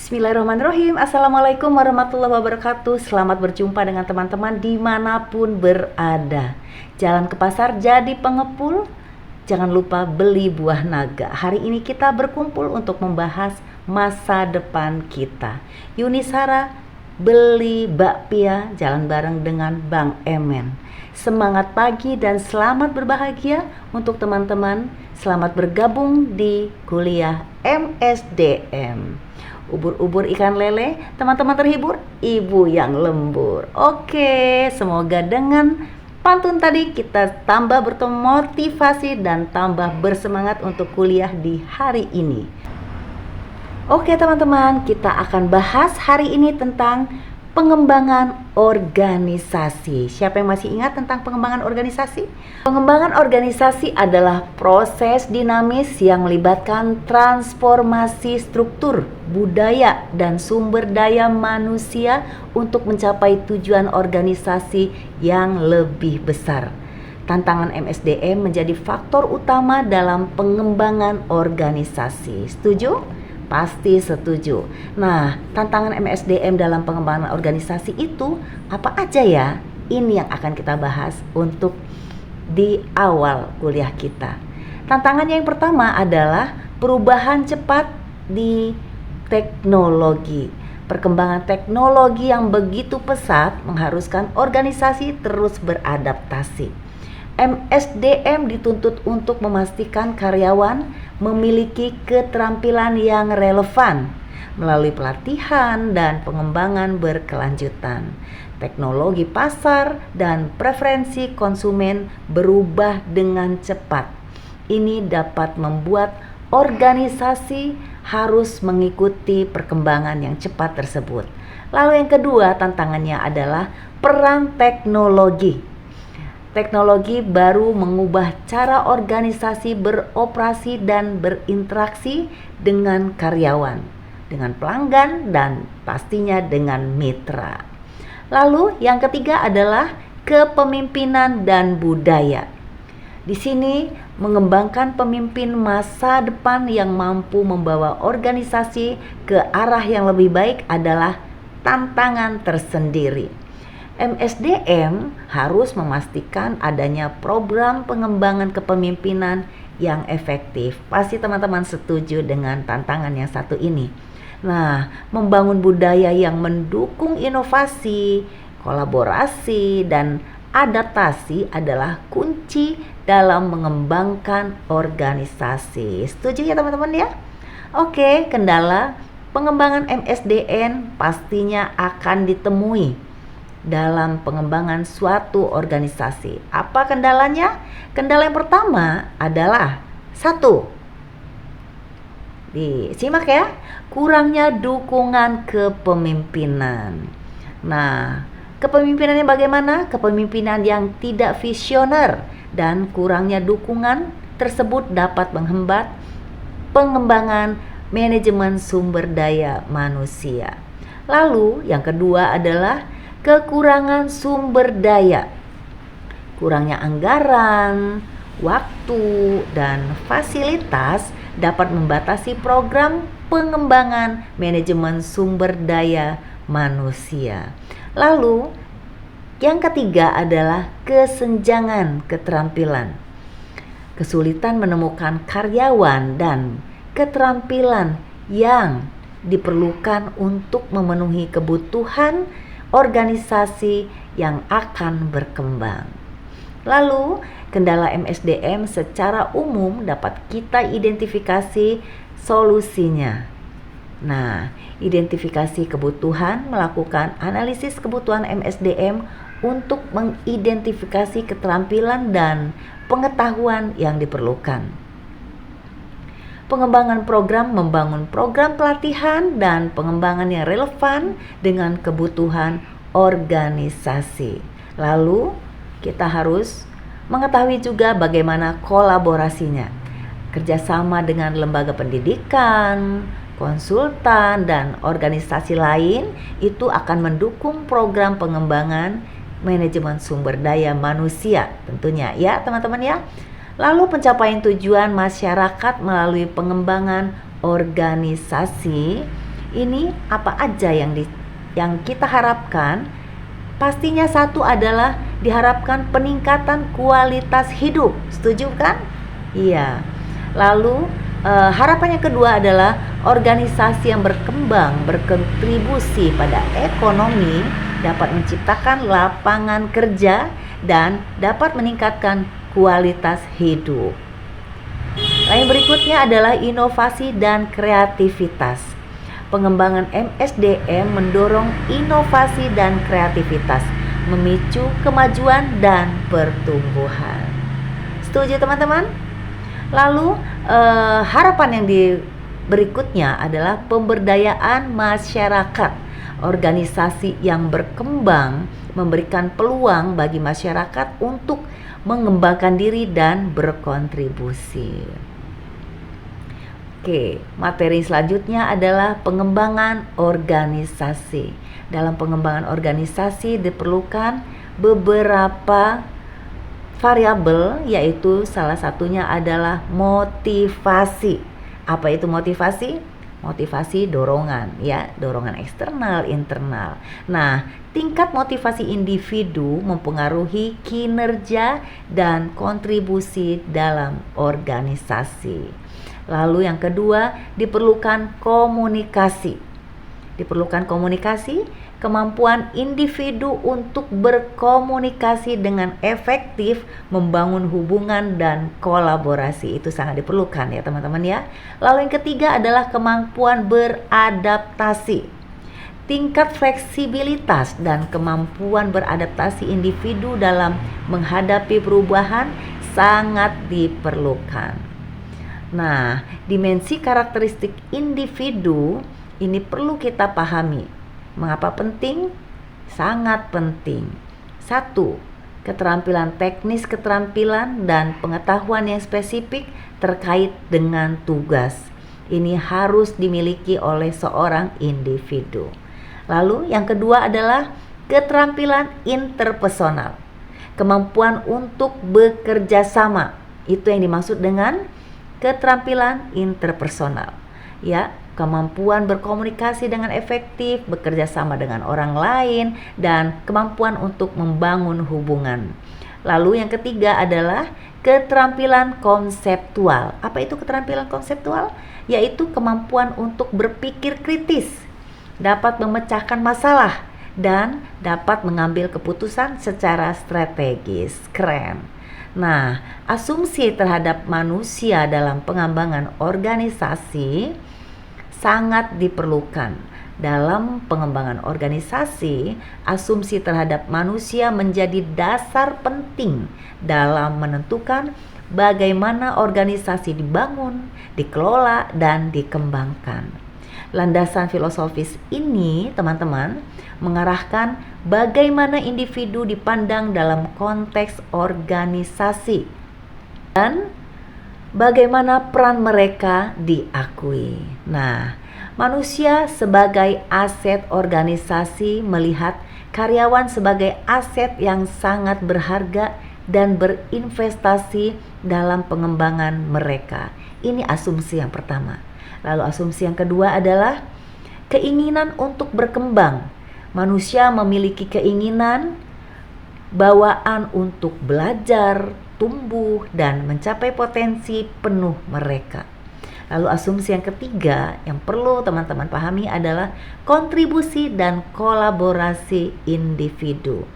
Bismillahirrahmanirrahim. Assalamualaikum warahmatullahi wabarakatuh. Selamat berjumpa dengan teman-teman dimanapun berada. Jalan ke pasar jadi pengepul, jangan lupa beli buah naga. Hari ini kita berkumpul untuk membahas masa depan kita. Yunisara beli bakpia jalan bareng dengan Bang Emen. Semangat pagi dan selamat berbahagia untuk teman-teman. Selamat bergabung di kuliah MSDM. Ubur-ubur ikan lele, teman-teman terhibur, ibu yang lembur. Oke, semoga dengan pantun tadi kita tambah bermotivasi dan tambah bersemangat untuk kuliah di hari ini. Oke teman-teman, kita akan bahas hari ini tentang pengembangan organisasi. Siapa yang masih ingat tentang pengembangan organisasi? Pengembangan organisasi adalah proses dinamis yang melibatkan transformasi struktur, budaya, dan sumber daya manusia untuk mencapai tujuan organisasi yang lebih besar. Tantangan MSDM menjadi faktor utama dalam pengembangan organisasi. Setuju? Pasti setuju. Nah, tantangan MSDM dalam pengembangan organisasi itu apa aja ya? Ini yang akan kita bahas untuk di awal kuliah kita. Tantangannya yang pertama adalah perubahan cepat di teknologi. Perkembangan teknologi yang begitu pesat mengharuskan organisasi terus beradaptasi. MSDM dituntut untuk memastikan karyawan memiliki keterampilan yang relevan melalui pelatihan dan pengembangan berkelanjutan. Teknologi pasar dan preferensi konsumen berubah dengan cepat. Ini dapat membuat organisasi harus mengikuti perkembangan yang cepat tersebut. Lalu yang kedua tantangannya adalah peran teknologi. Teknologi baru mengubah cara organisasi beroperasi dan berinteraksi dengan karyawan, dengan pelanggan, dan pastinya dengan mitra. Lalu yang ketiga adalah kepemimpinan dan budaya. Di sini mengembangkan pemimpin masa depan yang mampu membawa organisasi ke arah yang lebih baik adalah tantangan tersendiri. MSDM harus memastikan adanya program pengembangan kepemimpinan yang efektif. Pasti teman-teman setuju dengan tantangan yang satu ini. Nah, membangun budaya yang mendukung inovasi, kolaborasi, dan adaptasi adalah kunci dalam mengembangkan organisasi. Setuju ya teman-teman ya? Oke, kendala pengembangan MSDM pastinya akan ditemui dalam pengembangan suatu organisasi. Apa kendalanya? Kendala yang pertama adalah disimak ya, kurangnya dukungan kepemimpinan. Nah, kepemimpinannya bagaimana? Kepemimpinan yang tidak visioner dan kurangnya dukungan tersebut dapat menghambat pengembangan manajemen sumber daya manusia. Lalu yang kedua adalah kekurangan sumber daya, kurangnya anggaran, waktu, dan fasilitas dapat membatasi program pengembangan manajemen sumber daya manusia. Lalu, yang ketiga adalah kesenjangan keterampilan. Kesulitan menemukan karyawan dan keterampilan yang diperlukan untuk memenuhi kebutuhan organisasi yang akan berkembang. Lalu, kendala MSDM secara umum dapat kita identifikasi solusinya. Nah, identifikasi kebutuhan, melakukan analisis kebutuhan MSDM untuk mengidentifikasi keterampilan dan pengetahuan yang diperlukan. Pengembangan program membangun program pelatihan dan pengembangan yang relevan dengan kebutuhan organisasi. Lalu kita harus mengetahui juga bagaimana kolaborasinya. Kerjasama dengan lembaga pendidikan, konsultan, dan organisasi lain itu akan mendukung program pengembangan manajemen sumber daya manusia tentunya ya teman-teman ya. Lalu pencapaian tujuan masyarakat melalui pengembangan organisasi Ini apa aja yang kita harapkan? Pastinya satu adalah diharapkan peningkatan kualitas hidup. Setuju kan? Iya. Lalu harapan yang kedua adalah organisasi yang berkembang, berkontribusi pada ekonomi, dapat menciptakan lapangan kerja dan dapat meningkatkan kualitas hidup. Yang berikutnya adalah inovasi dan kreativitas. Pengembangan MSDM mendorong inovasi dan kreativitas, memicu kemajuan dan pertumbuhan. Setuju teman-teman? Lalu harapan yang berikutnya adalah pemberdayaan masyarakat. Organisasi yang berkembang memberikan peluang bagi masyarakat untuk mengembangkan diri dan berkontribusi. Oke, materi selanjutnya adalah pengembangan organisasi. Dalam pengembangan organisasi diperlukan beberapa variabel, yaitu salah satunya adalah motivasi. Apa itu motivasi? Motivasi dorongan, ya, dorongan eksternal, internal. Nah, tingkat motivasi individu mempengaruhi kinerja dan kontribusi dalam organisasi. Lalu yang kedua, diperlukan komunikasi. Diperlukan komunikasi, kemampuan individu untuk berkomunikasi dengan efektif, membangun hubungan dan kolaborasi. Itu sangat diperlukan ya teman-teman ya. Lalu yang ketiga adalah kemampuan beradaptasi. Tingkat fleksibilitas dan kemampuan beradaptasi individu dalam menghadapi perubahan sangat diperlukan. Nah, dimensi karakteristik individu ini perlu kita pahami. Mengapa penting? Sangat penting. 1. Keterampilan teknis keterampilan dan pengetahuan yang spesifik terkait dengan tugas. Ini harus dimiliki oleh seorang individu. Lalu yang kedua adalah keterampilan interpersonal. Kemampuan untuk bekerja sama. Itu yang dimaksud dengan keterampilan interpersonal. Ya, kemampuan berkomunikasi dengan efektif, bekerja sama dengan orang lain, dan kemampuan untuk membangun hubungan. Lalu yang ketiga adalah keterampilan konseptual. Apa itu keterampilan konseptual? Yaitu kemampuan untuk berpikir kritis, dapat memecahkan masalah, dan dapat mengambil keputusan secara strategis. Keren. Nah, asumsi terhadap manusia dalam pengembangan organisasi sangat diperlukan. Dalam pengembangan organisasi, asumsi terhadap manusia menjadi dasar penting dalam menentukan bagaimana organisasi dibangun, dikelola, dan dikembangkan. Landasan filosofis ini, teman-teman, mengarahkan bagaimana individu dipandang dalam konteks organisasi dan bagaimana peran mereka diakui. Nah, manusia sebagai aset organisasi melihat karyawan sebagai aset yang sangat berharga dan berinvestasi dalam pengembangan mereka. Ini asumsi yang pertama. Lalu asumsi yang kedua adalah keinginan untuk berkembang. Manusia memiliki keinginan, bawaan untuk belajar, tumbuh, dan mencapai potensi penuh mereka. Lalu asumsi yang ketiga yang perlu teman-teman pahami adalah kontribusi dan kolaborasi individu.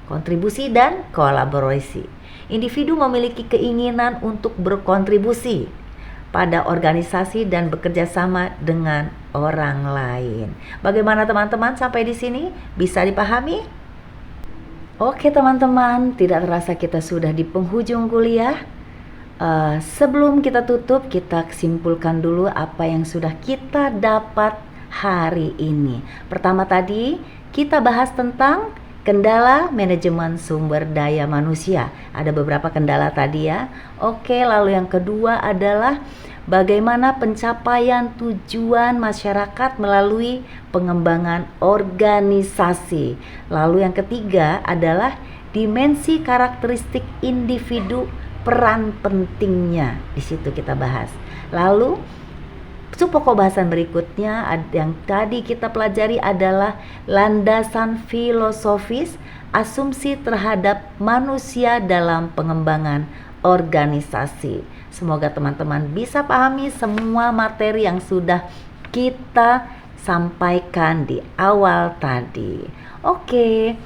Kontribusi dan kolaborasi. Individu memiliki keinginan untuk berkontribusi pada organisasi dan bekerja sama dengan orang lain. Bagaimana teman-teman sampai di sini? Bisa dipahami? Oke teman-teman, tidak terasa kita sudah di penghujung kuliah. Sebelum kita tutup, kita simpulkan dulu apa yang sudah kita dapat hari ini. Pertama tadi kita bahas tentang kendala manajemen sumber daya manusia. Ada beberapa kendala tadi ya. Oke, lalu yang kedua adalah bagaimana pencapaian tujuan masyarakat melalui pengembangan organisasi. Lalu yang ketiga adalah dimensi karakteristik individu, peran pentingnya. Di situ kita bahas. Lalu Untuk pokok bahasan berikutnya yang tadi kita pelajari adalah landasan filosofis asumsi terhadap manusia dalam pengembangan organisasi. Semoga teman-teman bisa pahami semua materi yang sudah kita sampaikan di awal tadi. Oke,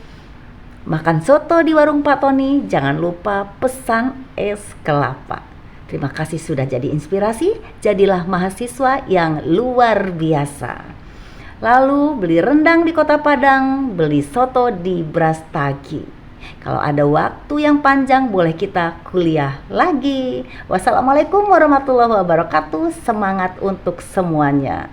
makan soto di warung Pak Tony, jangan lupa pesan es kelapa. Terima kasih sudah jadi inspirasi, jadilah mahasiswa yang luar biasa. Lalu beli rendang di Kota Padang, beli soto di Brastagi. Kalau ada waktu yang panjang boleh kita kuliah lagi. Wassalamualaikum warahmatullahi wabarakatuh. Semangat untuk semuanya.